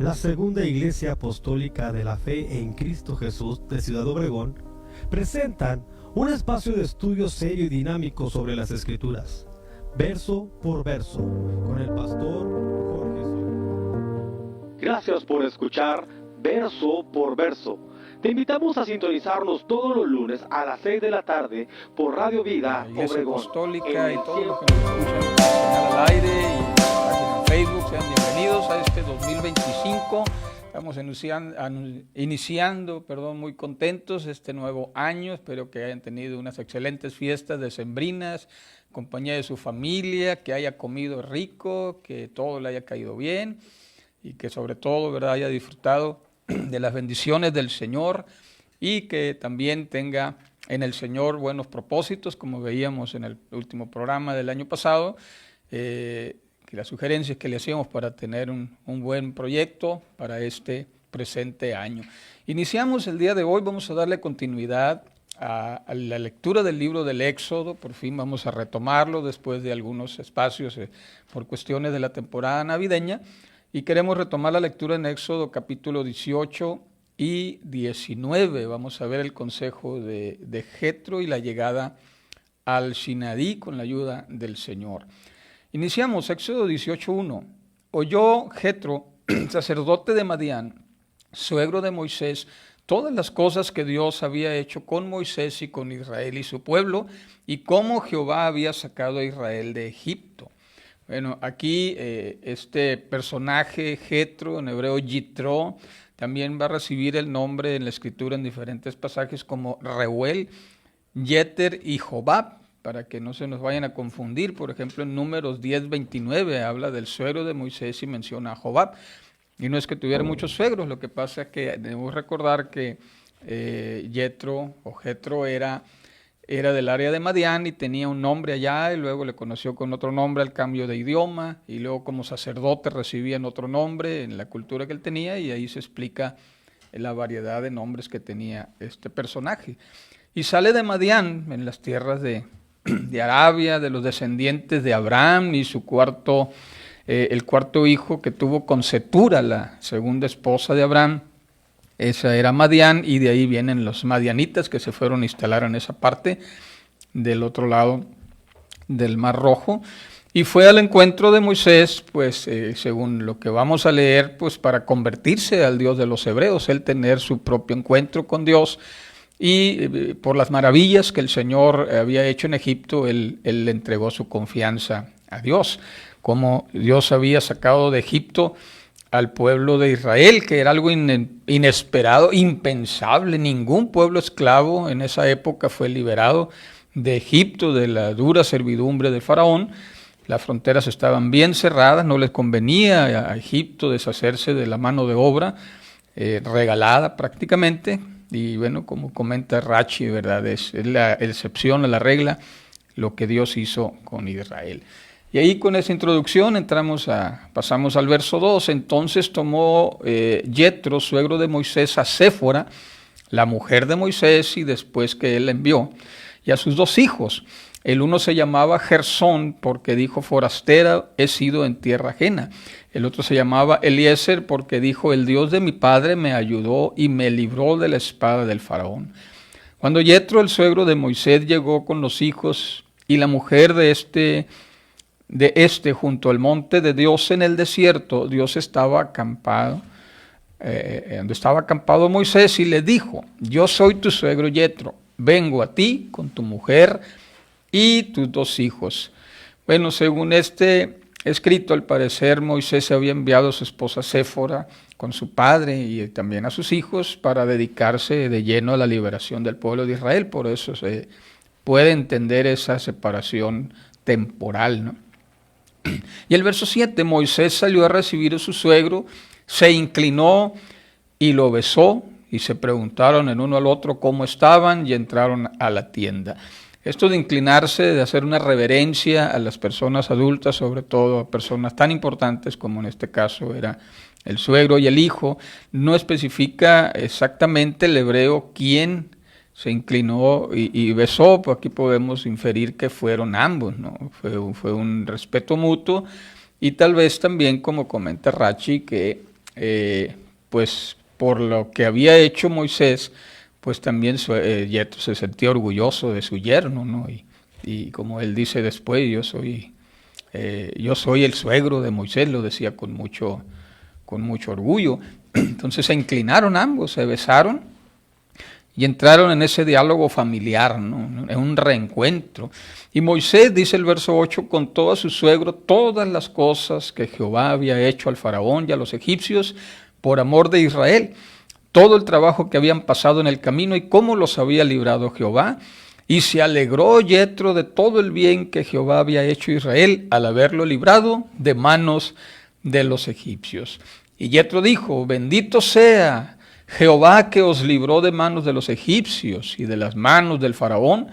La Segunda Iglesia Apostólica de la Fe en Cristo Jesús de Ciudad Obregón presentan un espacio de estudio serio y dinámico sobre las Escrituras, verso por verso, con el pastor Jorge Soler. Gracias por escuchar Verso por Verso. Te invitamos a sintonizarnos todos los lunes a las 6 de la tarde por Radio Vida Iglesia Obregón. Apostólica y todos los que nos escuchan en Señal al Aire y en la página de Facebook, sean bienvenidos a este 2025. Estamos iniciando, muy contentos este nuevo año. Espero que hayan tenido unas excelentes fiestas decembrinas, en compañía de su familia, que haya comido rico, que todo le haya caído bien y que sobre todo, ¿verdad?, haya disfrutado de las bendiciones del Señor y que también tenga en el Señor buenos propósitos, como veíamos en el último programa del año pasado, que las sugerencias que le hacíamos para tener un buen proyecto para este presente año. Iniciamos el día de hoy, vamos a darle continuidad a la lectura del libro del Éxodo. Por fin vamos a retomarlo después de algunos espacios por cuestiones de la temporada navideña. Y queremos retomar la lectura en Éxodo capítulo 18 y 19. Vamos a ver el consejo de Jetro y la llegada al Sinaí con la ayuda del Señor. Iniciamos Éxodo 18:1. Oyó Jetro, sacerdote de Madián, suegro de Moisés, todas las cosas que Dios había hecho con Moisés y con Israel y su pueblo, y cómo Jehová había sacado a Israel de Egipto. Bueno, aquí este personaje, Jetro, en hebreo Yitro, también va a recibir el nombre en la escritura en diferentes pasajes como Reuel, Yeter y Jobab, para que no se nos vayan a confundir. Por ejemplo, en Números 10:29 habla del suegro de Moisés y menciona a Jobab. Y no es que tuviera muchos suegros, lo que pasa es que debemos recordar que Jetro o Jetro era del área de Madián y tenía un nombre allá, y luego le conoció con otro nombre al cambio de idioma, y luego como sacerdote recibían otro nombre en la cultura que él tenía, y ahí se explica la variedad de nombres que tenía este personaje. Y sale de Madián, en las tierras de Arabia, de los descendientes de Abraham, y el cuarto hijo que tuvo con Cetura, la segunda esposa de Abraham. Esa era Madián, y de ahí vienen los madianitas que se fueron a instalar en esa parte del otro lado del Mar Rojo. Y fue al encuentro de Moisés, pues según lo que vamos a leer, pues para convertirse al Dios de los hebreos, él tener su propio encuentro con Dios. Y por las maravillas que el Señor había hecho en Egipto, él le entregó su confianza a Dios. Como Dios había sacado de Egipto al pueblo de Israel, que era algo inesperado, impensable. Ningún pueblo esclavo en esa época fue liberado de Egipto, de la dura servidumbre de Faraón. Las fronteras estaban bien cerradas, no les convenía a Egipto deshacerse de la mano de obra regalada prácticamente. Y bueno, como comenta Rachi, ¿verdad?, es la excepción a la regla lo que Dios hizo con Israel. Y ahí con esa introducción pasamos al verso 2. Entonces tomó Jetro, suegro de Moisés, a Séfora, la mujer de Moisés, y después que él la envió, y a sus dos hijos. El uno se llamaba Gersón, porque dijo: forastera he sido en tierra ajena. El otro se llamaba Eliezer, porque dijo: el Dios de mi padre me ayudó y me libró de la espada del faraón. Cuando Jetro, el suegro de Moisés, llegó con los hijos y la mujer de este junto al monte de Dios en el desierto, Dios estaba acampado, donde estaba acampado Moisés, y le dijo: yo soy tu suegro Jetro, vengo a ti con tu mujer y tus dos hijos. Bueno, según este escrito, al parecer Moisés había enviado a su esposa Séfora con su padre y también a sus hijos para dedicarse de lleno a la liberación del pueblo de Israel. Por eso se puede entender esa separación temporal, ¿no? Y el verso 7, Moisés salió a recibir a su suegro, se inclinó y lo besó, y se preguntaron el uno al otro cómo estaban, y entraron a la tienda. Esto de inclinarse, de hacer una reverencia a las personas adultas, sobre todo a personas tan importantes como en este caso era el suegro y el hijo, no especifica exactamente el hebreo quién se inclinó y besó, pues aquí podemos inferir que fueron ambos, ¿no? Fue un respeto mutuo, y tal vez también, como comenta Rachi, que pues por lo que había hecho Moisés, pues también Yetro se sentía orgulloso de su yerno, ¿no? Y como él dice después, yo soy el suegro de Moisés, lo decía con mucho orgullo. Entonces se inclinaron ambos, se besaron y entraron en ese diálogo familiar, ¿no? En un reencuentro. Y Moisés, dice el verso 8, contó a su suegro todas las cosas que Jehová había hecho al faraón y a los egipcios por amor de Israel, todo el trabajo que habían pasado en el camino y cómo los había librado Jehová. Y se alegró Yetro de todo el bien que Jehová había hecho a Israel al haberlo librado de manos de los egipcios. Y Yetro dijo, bendito sea Jehová que os libró de manos de los egipcios y de las manos del faraón.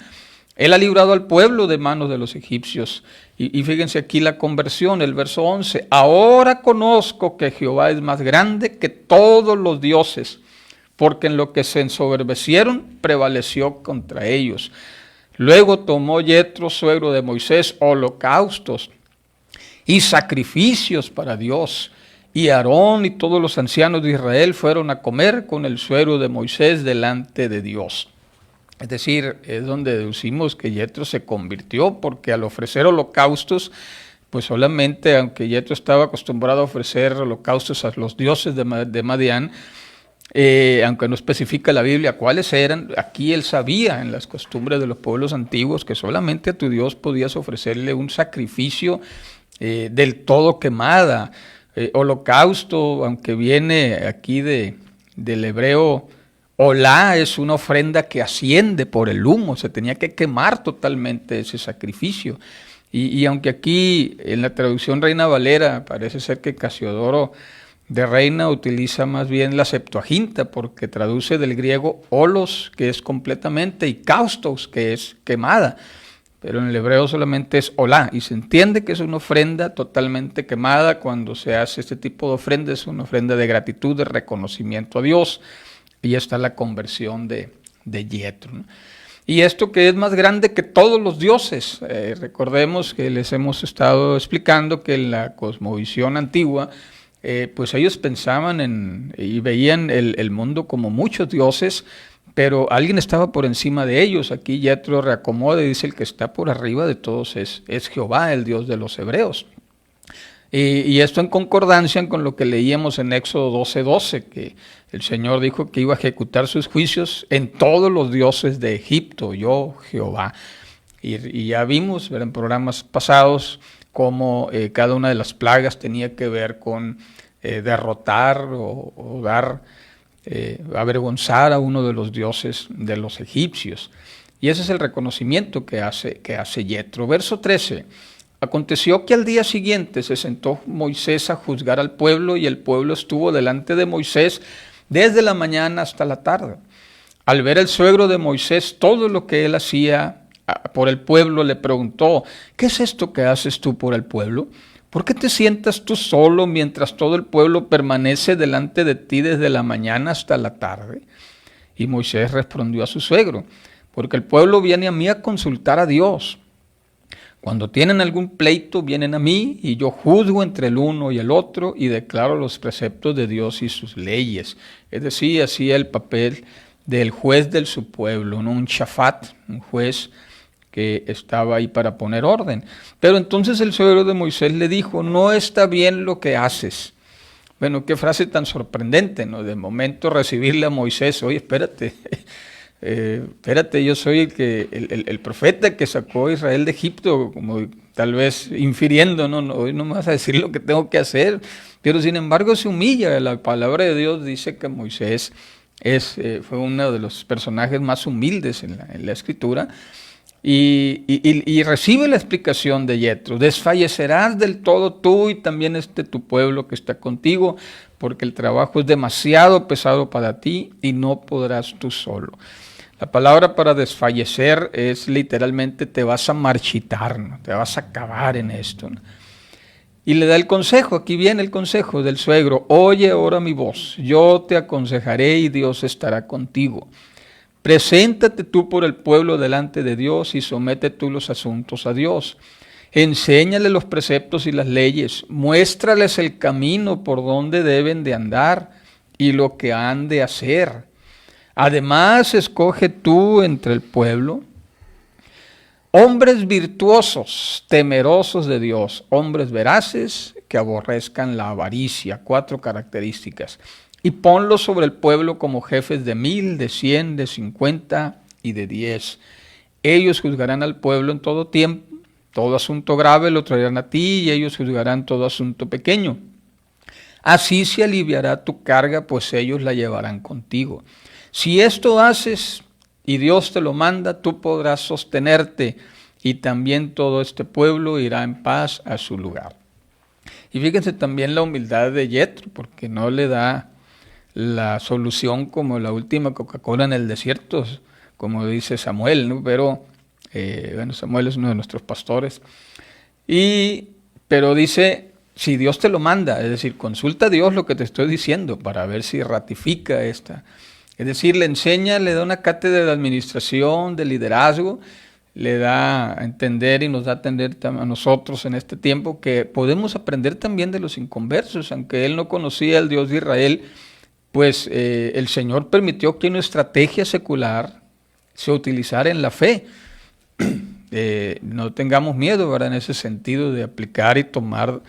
Él ha librado al pueblo de manos de los egipcios. Y fíjense aquí la conversión, el verso 11. Ahora conozco que Jehová es más grande que todos los dioses, porque en lo que se ensoberbecieron prevaleció contra ellos. Luego tomó Yetro, suegro de Moisés, holocaustos y sacrificios para Dios. Y Aarón y todos los ancianos de Israel fueron a comer con el suegro de Moisés delante de Dios. Es decir, es donde deducimos que Yetro se convirtió, porque al ofrecer holocaustos, pues solamente, aunque Yetro estaba acostumbrado a ofrecer holocaustos a los dioses de Madián, aunque no especifica la Biblia cuáles eran, aquí él sabía en las costumbres de los pueblos antiguos que solamente a tu Dios podías ofrecerle un sacrificio del todo quemada. Holocausto, aunque viene aquí del hebreo olá, es una ofrenda que asciende por el humo, se tenía que quemar totalmente ese sacrificio. Y aunque aquí en la traducción Reina Valera parece ser que Casiodoro de Reina utiliza más bien la Septuaginta, porque traduce del griego holos, que es completamente, y kaustos, que es quemada. Pero en el hebreo solamente es olá, y se entiende que es una ofrenda totalmente quemada. Cuando se hace este tipo de ofrenda, es una ofrenda de gratitud, de reconocimiento a Dios, y está la conversión de Yetro, ¿no? Y esto que es más grande que todos los dioses, recordemos que les hemos estado explicando que en la cosmovisión antigua, pues ellos pensaban y veían el mundo como muchos dioses, pero alguien estaba por encima de ellos. Aquí Yetro reacomoda y dice, el que está por arriba de todos es Jehová, el Dios de los hebreos. Y esto en concordancia con lo que leíamos en Éxodo 12:12, que el Señor dijo que iba a ejecutar sus juicios en todos los dioses de Egipto, yo Jehová. Y ya vimos en programas pasados cómo cada una de las plagas tenía que ver con derrotar o dar... avergonzar a uno de los dioses de los egipcios. Y ese es el reconocimiento que hace Yetro. Verso 13. Aconteció que al día siguiente se sentó Moisés a juzgar al pueblo, y el pueblo estuvo delante de Moisés desde la mañana hasta la tarde. Al ver el suegro de Moisés todo lo que él hacía por el pueblo, le preguntó, ¿qué es esto que haces tú por el pueblo? ¿Por qué te sientas tú solo mientras todo el pueblo permanece delante de ti desde la mañana hasta la tarde? Y Moisés respondió a su suegro, porque el pueblo viene a mí a consultar a Dios. Cuando tienen algún pleito vienen a mí, y yo juzgo entre el uno y el otro y declaro los preceptos de Dios y sus leyes. Es decir, hacía el papel del juez de su pueblo, ¿no? Un shafat, un juez que estaba ahí para poner orden. Pero entonces el suegro de Moisés le dijo, no está bien lo que haces. Bueno, qué frase tan sorprendente, ¿no? De momento recibirle a Moisés, oye, espérate, yo soy el profeta que sacó a Israel de Egipto, como tal vez infiriendo, ¿no? Hoy no me vas a decir lo que tengo que hacer, pero sin embargo se humilla. La palabra de Dios dice que Moisés fue uno de los personajes más humildes en la Escritura, y recibe la explicación de Yetro, desfallecerás del todo tú y también tu pueblo que está contigo, porque el trabajo es demasiado pesado para ti y no podrás tú solo. La palabra para desfallecer es literalmente te vas a marchitar, ¿no? Te vas a acabar en esto, ¿no? Y le da el consejo, aquí viene el consejo del suegro, oye ahora mi voz, yo te aconsejaré y Dios estará contigo. Preséntate tú por el pueblo delante de Dios y somete tú los asuntos a Dios. Enséñale los preceptos y las leyes, muéstrales el camino por donde deben de andar y lo que han de hacer. Además, escoge tú entre el pueblo hombres virtuosos, temerosos de Dios, hombres veraces que aborrezcan la avaricia. 4 características. Y ponlos sobre el pueblo como jefes de 1000, de 100, de 50 y de 10. Ellos juzgarán al pueblo en todo tiempo. Todo asunto grave lo traerán a ti y ellos juzgarán todo asunto pequeño. Así se aliviará tu carga, pues ellos la llevarán contigo. Si esto haces y Dios te lo manda, tú podrás sostenerte y también todo este pueblo irá en paz a su lugar. Y fíjense también la humildad de Yetro, porque no le da la solución como la última Coca-Cola en el desierto, como dice Samuel, ¿no? Pero Samuel es uno de nuestros pastores. Pero dice, si Dios te lo manda, es decir, consulta a Dios lo que te estoy diciendo para ver si ratifica esta. Es decir, le enseña, le da una cátedra de administración, de liderazgo, le da a entender y nos da a entender a nosotros en este tiempo que podemos aprender también de los inconversos. Aunque él no conocía al Dios de Israel, pues el Señor permitió que una estrategia secular se utilizara en la fe. No tengamos miedo, ¿verdad?, en ese sentido de aplicar y tomar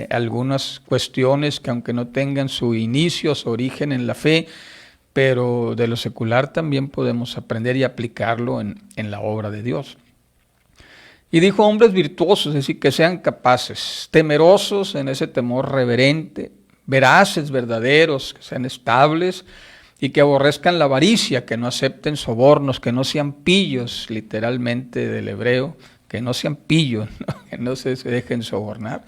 algunas cuestiones que aunque no tengan su inicio, su origen en la fe, pero de lo secular también podemos aprender y aplicarlo en la obra de Dios. Y dijo hombres virtuosos, es decir, que sean capaces, temerosos en ese temor reverente, veraces, verdaderos, que sean estables y que aborrezcan la avaricia, que no acepten sobornos, que no sean pillos, literalmente del hebreo, que no sean pillos, ¿no? Que no se dejen sobornar.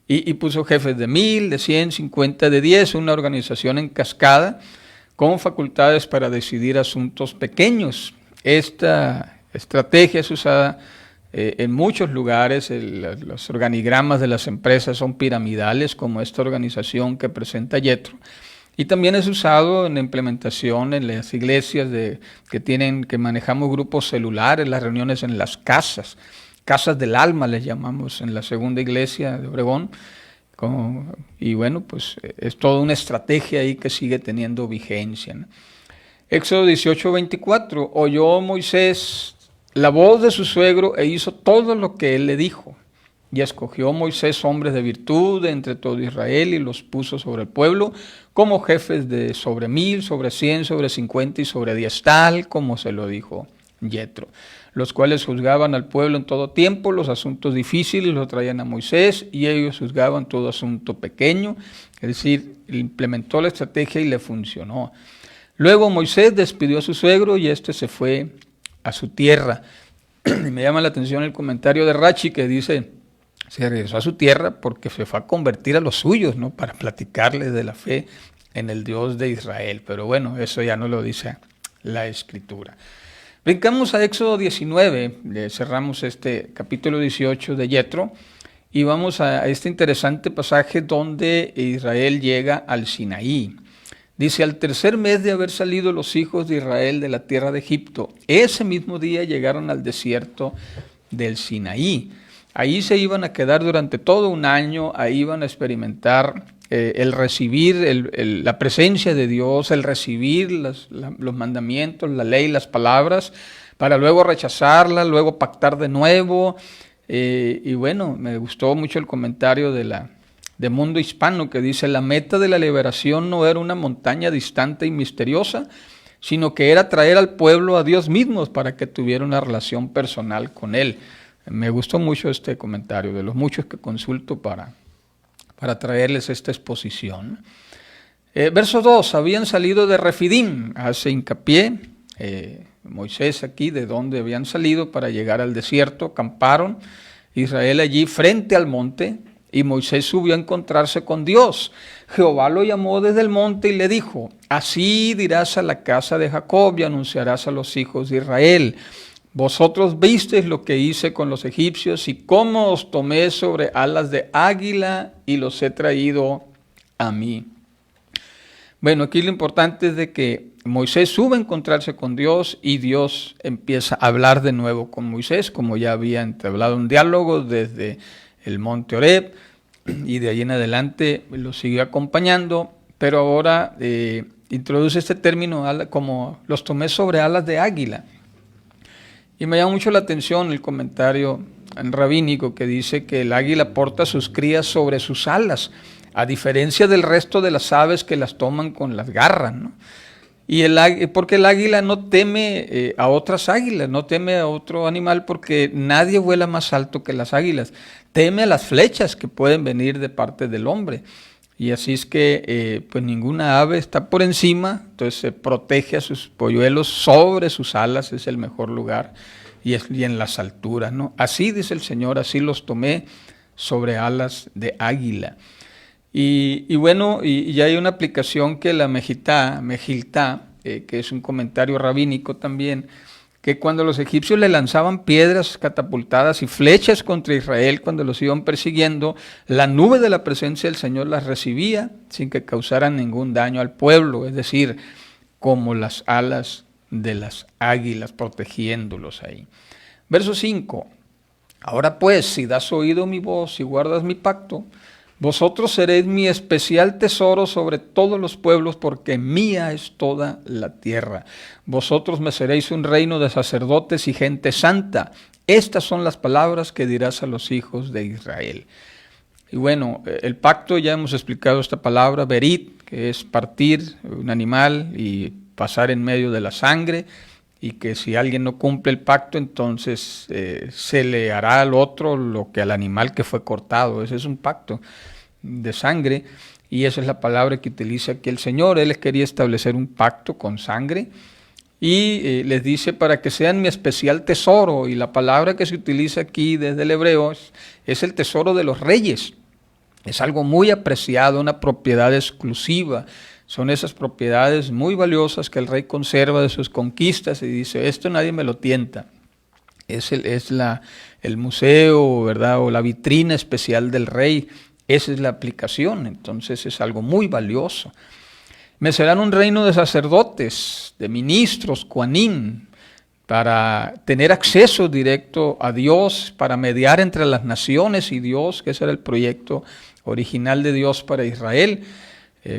Y puso jefes de 1000, de 100, 50, de 10, una organización en cascada, con facultades para decidir asuntos pequeños. Esta estrategia es usada en muchos lugares. Los organigramas de las empresas son piramidales, como esta organización que presenta Yetro. Y también es usado en implementación en las iglesias que manejamos grupos celulares, las reuniones en las casas del alma les llamamos en la segunda iglesia de Obregón. Y bueno, pues es toda una estrategia ahí que sigue teniendo vigencia, ¿no? Éxodo 18:24, oyó Moisés la voz de su suegro e hizo todo lo que él le dijo. Y escogió Moisés hombres de virtud de entre todo Israel y los puso sobre el pueblo como jefes de sobre 1000, sobre 100, sobre 50 y sobre 10, tal como se lo dijo Yetro, los cuales juzgaban al pueblo en todo tiempo. Los asuntos difíciles los traían a Moisés y ellos juzgaban todo asunto pequeño. Es decir, implementó la estrategia y le funcionó. Luego Moisés despidió a su suegro y éste se fue a su tierra. Y me llama la atención el comentario de Rachi que dice, se regresó a su tierra porque se fue a convertir a los suyos, ¿no?, para platicarles de la fe en el Dios de Israel. Pero bueno, eso ya no lo dice la Escritura. Brincamos a Éxodo 19, cerramos este capítulo 18 de Yetro y vamos a este interesante pasaje donde Israel llega al Sinaí. Dice, al tercer mes de haber salido los hijos de Israel de la tierra de Egipto, ese mismo día llegaron al desierto del Sinaí. Ahí se iban a quedar durante todo un año, ahí iban a experimentar el recibir la presencia de Dios, el recibir los mandamientos, la ley, las palabras, para luego rechazarla, luego pactar de nuevo. Y bueno, me gustó mucho el comentario de Mundo Hispano que dice, la meta de la liberación no era una montaña distante y misteriosa, sino que era traer al pueblo a Dios mismo para que tuviera una relación personal con Él. Me gustó mucho este comentario, de los muchos que consulto para traerles esta exposición. Verso 2, habían salido de Refidim, hace hincapié Moisés aquí de dónde habían salido para llegar al desierto, acamparon Israel allí frente al monte y Moisés subió a encontrarse con Dios. Jehová lo llamó desde el monte y le dijo, así dirás a la casa de Jacob y anunciarás a los hijos de Israel, vosotros visteis lo que hice con los egipcios y cómo os tomé sobre alas de águila y los he traído a mí. Bueno, aquí lo importante es de que Moisés sube a encontrarse con Dios y Dios empieza a hablar de nuevo con Moisés, como ya había entablado un diálogo desde el monte Horeb, y de ahí en adelante lo siguió acompañando, pero ahora introduce este término como los tomé sobre alas de águila. Y me llama mucho la atención el comentario rabínico que dice que el águila porta sus crías sobre sus alas, a diferencia del resto de las aves que las toman con las garras, ¿no? Porque el águila no teme a otras águilas, no teme a otro animal, porque nadie vuela más alto que las águilas. Teme a las flechas que pueden venir de parte del hombre. Y así es que pues ninguna ave está por encima, entonces se protege a sus polluelos sobre sus alas, es el mejor lugar, y en las alturas, ¿no? Así dice el Señor, así los tomé sobre alas de águila. Y bueno, y ya hay una aplicación que la Mejiltá, que es un comentario rabínico también, que cuando los egipcios le lanzaban piedras catapultadas y flechas contra Israel cuando los iban persiguiendo, la nube de la presencia del Señor las recibía sin que causaran ningún daño al pueblo, es decir, como las alas de las águilas protegiéndolos ahí. Verso 5. Ahora pues, si das oído mi voz y guardas mi pacto, vosotros seréis mi especial tesoro sobre todos los pueblos, porque mía es toda la tierra. Vosotros me seréis un reino de sacerdotes y gente santa. Estas son las palabras que dirás a los hijos de Israel. Y bueno, el pacto, ya hemos explicado esta palabra, berit, que es partir un animal y pasar en medio de la sangre, y que si alguien no cumple el pacto, entonces se le hará al otro lo que al animal que fue cortado. Ese es un pacto de sangre, y esa es la palabra que utiliza aquí el Señor. Él quería establecer un pacto con sangre, y les dice para que sean mi especial tesoro, y la palabra que se utiliza aquí desde el hebreo es el tesoro de los reyes. Es algo muy apreciado, una propiedad exclusiva. Son esas propiedades muy valiosas que el rey conserva de sus conquistas y dice, esto nadie me lo tienta. Es el museo, ¿verdad? O la vitrina especial del rey. Esa es la aplicación, entonces es algo muy valioso. Me serán un reino de sacerdotes, de ministros, Kohanim, para tener acceso directo a Dios, para mediar entre las naciones y Dios, que ese era el proyecto original de Dios para Israel.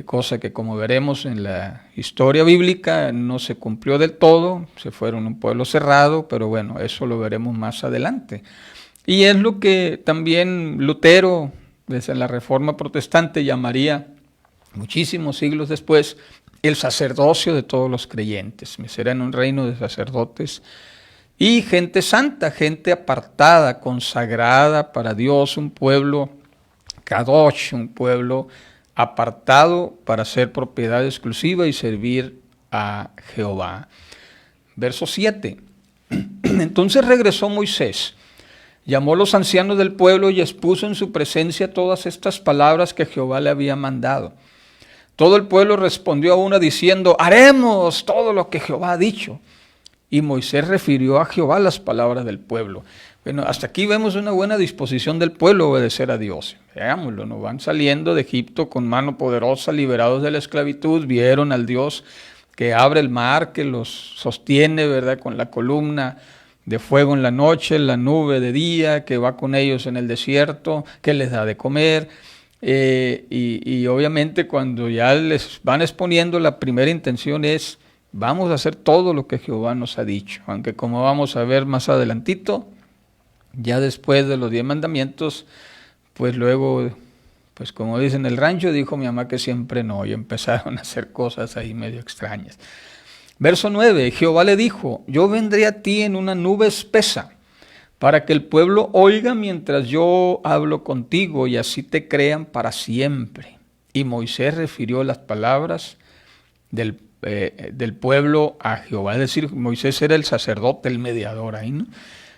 Cosa que, como veremos en la historia bíblica, no se cumplió del todo, se fueron un pueblo cerrado, pero bueno, eso lo veremos más adelante. Y es lo que también Lutero, desde la Reforma Protestante, llamaría, muchísimos siglos después, el sacerdocio de todos los creyentes. Me será en un reino de sacerdotes y gente santa, gente apartada, consagrada para Dios, un pueblo kadosh, un pueblo apartado para ser propiedad exclusiva y servir a Jehová. Verso 7. Entonces regresó Moisés, llamó a los ancianos del pueblo y expuso en su presencia todas estas palabras que Jehová le había mandado. Todo el pueblo respondió a una diciendo, haremos todo lo que Jehová ha dicho. Y Moisés refirió a Jehová las palabras del pueblo. Bueno, hasta aquí vemos una buena disposición del pueblo a obedecer a Dios. Veámoslo, nos van saliendo de Egipto con mano poderosa, liberados de la esclavitud, vieron al Dios que abre el mar, que los sostiene, ¿verdad? Con la columna de fuego en la noche, la nube de día, que va con ellos en el desierto, que les da de comer. Y obviamente cuando ya les van exponiendo, la primera intención es, vamos a hacer todo lo que Jehová nos ha dicho. Aunque como vamos a ver más adelantito, ya después de los 10 mandamientos, pues luego, pues como dicen en el rancho, dijo mi mamá que siempre no, y empezaron a hacer cosas ahí medio extrañas. Verso 9, Jehová le dijo, yo vendré a ti en una nube espesa, para que el pueblo oiga mientras yo hablo contigo, y así te crean para siempre. Y Moisés refirió las palabras del pueblo a Jehová, es decir, Moisés era el sacerdote, el mediador ahí, ¿no?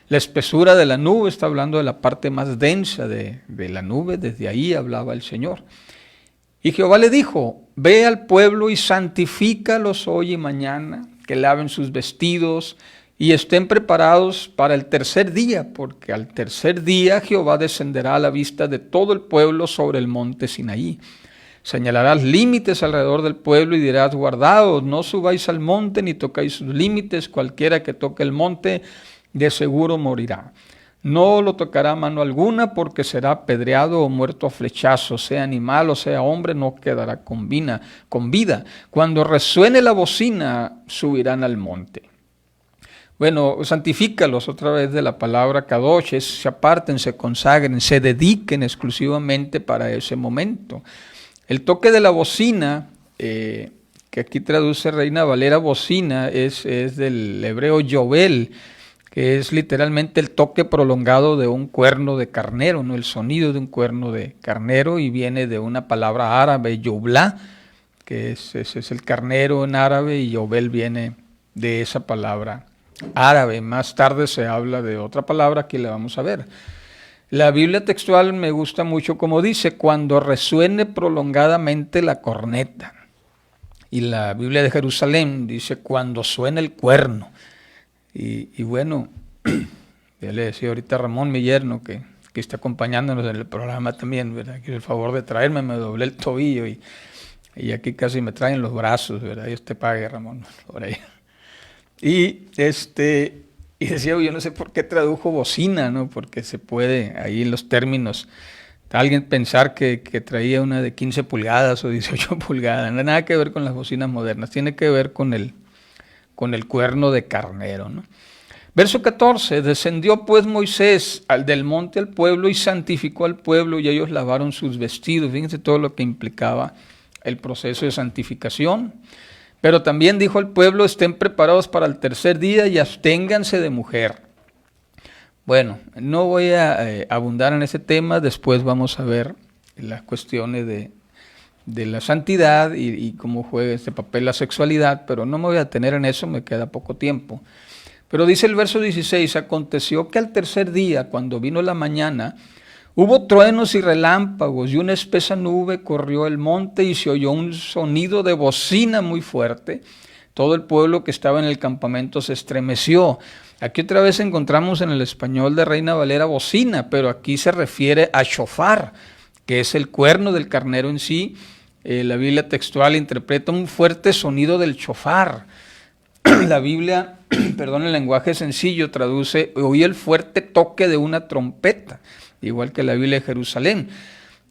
La espesura de la nube, está hablando de la parte más densa de la nube, desde ahí hablaba el Señor. Y Jehová le dijo, ve al pueblo y santifícalos hoy y mañana, que laven sus vestidos y estén preparados para el tercer día, porque al tercer día Jehová descenderá a la vista de todo el pueblo sobre el monte Sinaí. Señalarás límites alrededor del pueblo y dirás, guardaos, no subáis al monte ni tocáis sus límites, cualquiera que toque el monte de seguro morirá. No lo tocará mano alguna porque será apedreado o muerto a flechazos, sea animal o sea hombre, no quedará con vida. Cuando resuene la bocina, subirán al monte. Bueno, santifícalos otra vez de la palabra kadosh, se aparten, se consagren, se dediquen exclusivamente para ese momento. El toque de la bocina, que aquí traduce Reina Valera bocina, es del hebreo yobel, que es literalmente el toque prolongado de un cuerno de carnero, ¿no? El sonido de un cuerno de carnero, y viene de una palabra árabe, yoblá, que ese es el carnero en árabe, y yobel viene de esa palabra árabe. Más tarde se habla de otra palabra que la vamos a ver. La Biblia textual me gusta mucho como dice, cuando resuene prolongadamente la corneta. Y la Biblia de Jerusalén dice, cuando suena el cuerno. Y bueno, ya le decía ahorita a Ramón, mi yerno, que está acompañándonos en el programa también, ¿verdad? Que el favor de traerme, me doblé el tobillo y aquí casi me traen los brazos, ¿verdad? Dios te pague, Ramón, por ahí. Y decía, yo no sé por qué tradujo bocina, ¿no? Porque se puede, ahí en los términos, alguien pensar que traía una de 15 pulgadas o 18 pulgadas, no nada que ver con las bocinas modernas, tiene que ver con el cuerno de carnero, ¿no? Verso 14, descendió pues Moisés del monte al pueblo y santificó al pueblo y ellos lavaron sus vestidos. Fíjense todo lo que implicaba el proceso de santificación. Pero también dijo al pueblo, estén preparados para el tercer día y absténganse de mujer. Bueno, no voy a abundar en ese tema, después vamos a ver las cuestiones de la santidad y cómo juega este papel la sexualidad, pero no me voy a detener en eso, me queda poco tiempo. Pero dice el verso 16, aconteció que al tercer día, cuando vino la mañana, hubo truenos y relámpagos y una espesa nube corrió el monte y se oyó un sonido de bocina muy fuerte. Todo el pueblo que estaba en el campamento se estremeció. Aquí otra vez encontramos en el español de Reina Valera bocina, pero aquí se refiere a shofar, que es el cuerno del carnero en sí. La Biblia textual interpreta un fuerte sonido del shofar. La Biblia, el lenguaje sencillo traduce, oí el fuerte toque de una trompeta, igual que la Biblia de Jerusalén.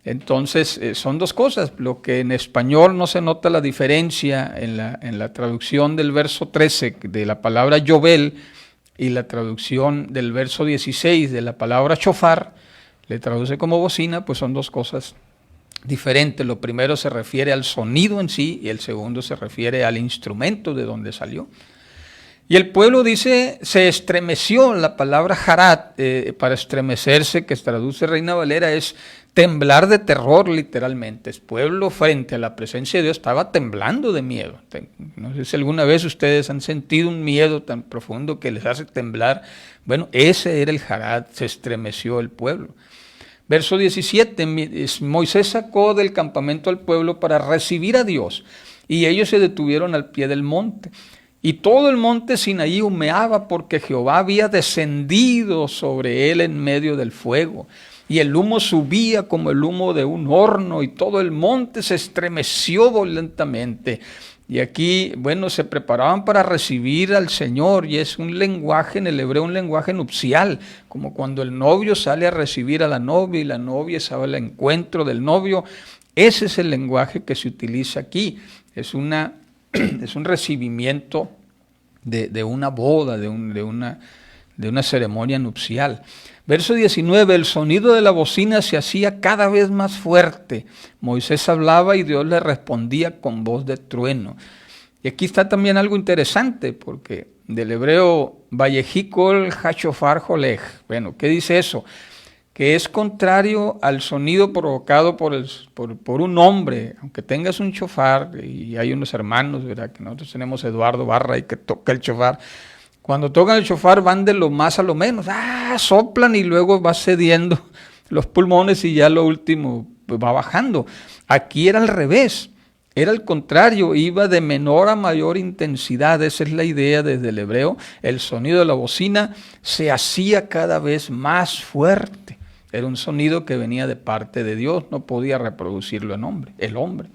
Entonces, son dos cosas. Lo que en español no se nota la diferencia en la traducción del verso 13 de la palabra yobel y la traducción del verso 16 de la palabra shofar, le traduce como bocina, pues son dos cosas diferentes. Lo primero se refiere al sonido en sí y el segundo se refiere al instrumento de donde salió. Y el pueblo dice, se estremeció. La palabra harat, para estremecerse, que traduce Reina Valera, es temblar de terror literalmente. El pueblo frente a la presencia de Dios estaba temblando de miedo. No sé si alguna vez ustedes han sentido un miedo tan profundo que les hace temblar. Bueno, ese era el harat, se estremeció el pueblo. Verso 17, Moisés sacó del campamento al pueblo para recibir a Dios y ellos se detuvieron al pie del monte. Y todo el monte Sinaí humeaba porque Jehová había descendido sobre él en medio del fuego. Y el humo subía como el humo de un horno y todo el monte se estremeció violentamente. Y aquí, bueno, se preparaban para recibir al Señor y es un lenguaje, en el hebreo un lenguaje nupcial, como cuando el novio sale a recibir a la novia y la novia sale al encuentro del novio. Ese es el lenguaje que se utiliza aquí. Es un recibimiento de una boda, de una ceremonia nupcial. Verso 19, el sonido de la bocina se hacía cada vez más fuerte. Moisés hablaba y Dios le respondía con voz de trueno. Y aquí está también algo interesante, porque del hebreo Vayejikol Hashofar Jolej. Bueno, ¿qué dice eso? Que es contrario al sonido provocado por un hombre. Aunque tengas un shofar, y hay unos hermanos, ¿verdad? Que nosotros tenemos Eduardo Barra y que toca el shofar. Cuando tocan el shofar van de lo más a lo menos, soplan y luego va cediendo los pulmones y ya lo último va bajando. Aquí era al revés, era al contrario, iba de menor a mayor intensidad. Esa es la idea desde el hebreo. El sonido de la bocina se hacía cada vez más fuerte. Era un sonido que venía de parte de Dios, no podía reproducirlo el hombre.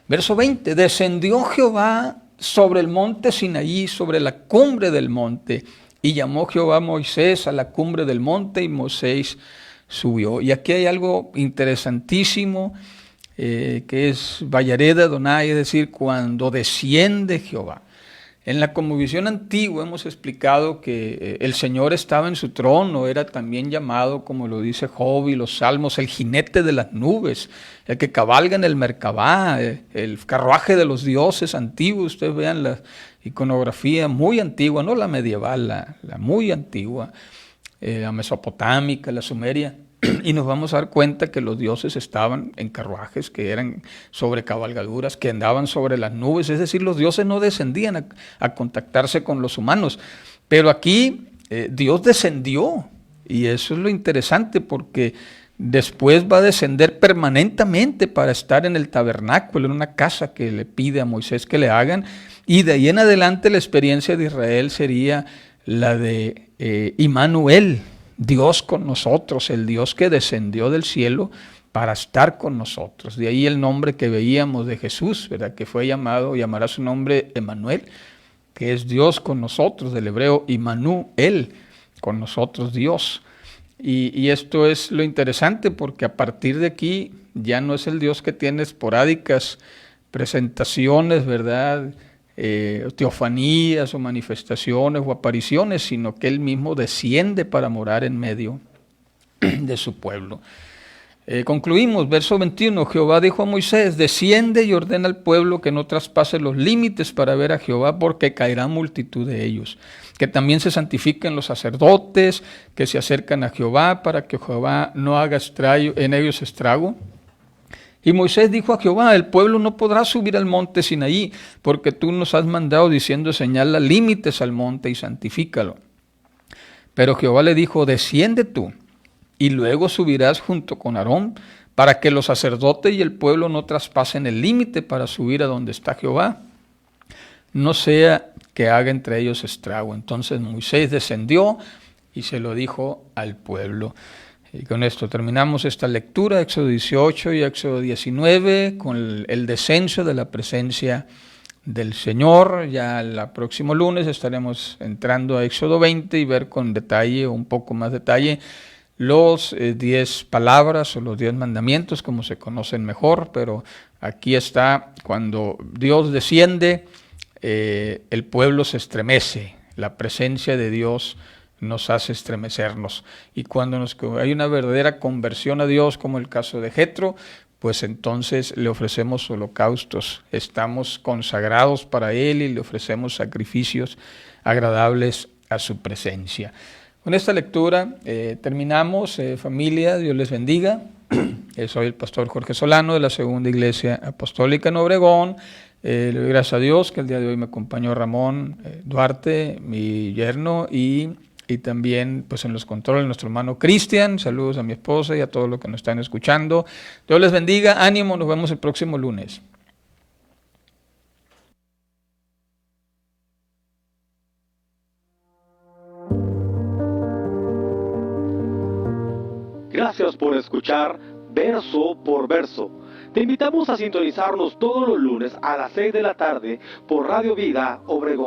Verso 20, descendió Jehová sobre el monte Sinaí, sobre la cumbre del monte, y llamó Jehová a Moisés a la cumbre del monte, y Moisés subió. Y aquí hay algo interesantísimo, que es Vayared Adonai, es decir, cuando desciende Jehová. En la cosmovisión antigua hemos explicado que el Señor estaba en su trono, era también llamado, como lo dice Job y los Salmos, el jinete de las nubes, el que cabalga en el Merkabá, el carruaje de los dioses antiguos. Ustedes vean la iconografía muy antigua, no la medieval, la muy antigua, la mesopotámica, la sumeria. Y nos vamos a dar cuenta que los dioses estaban en carruajes, que eran sobre cabalgaduras, que andaban sobre las nubes. Es decir, los dioses no descendían a contactarse con los humanos. Pero aquí Dios descendió, y eso es lo interesante, porque después va a descender permanentemente para estar en el tabernáculo, en una casa que le pide a Moisés que le hagan. Y de ahí en adelante la experiencia de Israel sería la de Immanuel, Dios con nosotros, el Dios que descendió del cielo para estar con nosotros. De ahí el nombre que veíamos de Jesús, ¿verdad? Que fue llamará su nombre Emmanuel, que es Dios con nosotros, del hebreo Immanuel, con nosotros Dios. Y esto es lo interesante, porque a partir de aquí ya no es el Dios que tiene esporádicas presentaciones, ¿verdad?, teofanías o manifestaciones o apariciones, sino que Él mismo desciende para morar en medio de su pueblo. Concluimos, verso 21, Jehová dijo a Moisés, desciende y ordena al pueblo que no traspase los límites para ver a Jehová, porque caerá multitud de ellos. Que también se santifiquen los sacerdotes que se acercan a Jehová, para que Jehová no haga en ellos estrago. Y Moisés dijo a Jehová, el pueblo no podrá subir al monte Sinaí, porque tú nos has mandado diciendo, señala límites al monte y santifícalo. Pero Jehová le dijo, desciende tú, y luego subirás junto con Aarón, para que los sacerdotes y el pueblo no traspasen el límite para subir a donde está Jehová, no sea que haga entre ellos estrago. Entonces Moisés descendió y se lo dijo al pueblo. Y con esto terminamos esta lectura, Éxodo 18 y Éxodo 19, con el descenso de la presencia del Señor. Ya el próximo lunes estaremos entrando a Éxodo 20 y ver con detalle, un poco más detalle, los 10 palabras o los 10 mandamientos, como se conocen mejor. Pero aquí está, cuando Dios desciende, el pueblo se estremece, la presencia de Dios nos hace estremecernos. Y cuando hay una verdadera conversión a Dios, como el caso de Jetro, pues entonces le ofrecemos holocaustos, estamos consagrados para Él y le ofrecemos sacrificios agradables a su presencia. Con esta lectura terminamos. Familia, Dios les bendiga. Soy el pastor Jorge Solano de la Segunda Iglesia Apostólica en Obregón. Le doy gracias a Dios que el día de hoy me acompañó Ramón Duarte, mi yerno, y también pues en los controles nuestro hermano Cristian. Saludos a mi esposa y a todos los que nos están escuchando. Dios les bendiga, ánimo, nos vemos el próximo lunes. Gracias por escuchar Verso por Verso. Te invitamos a sintonizarnos todos los lunes a las 6 de la tarde por Radio Vida Obregón.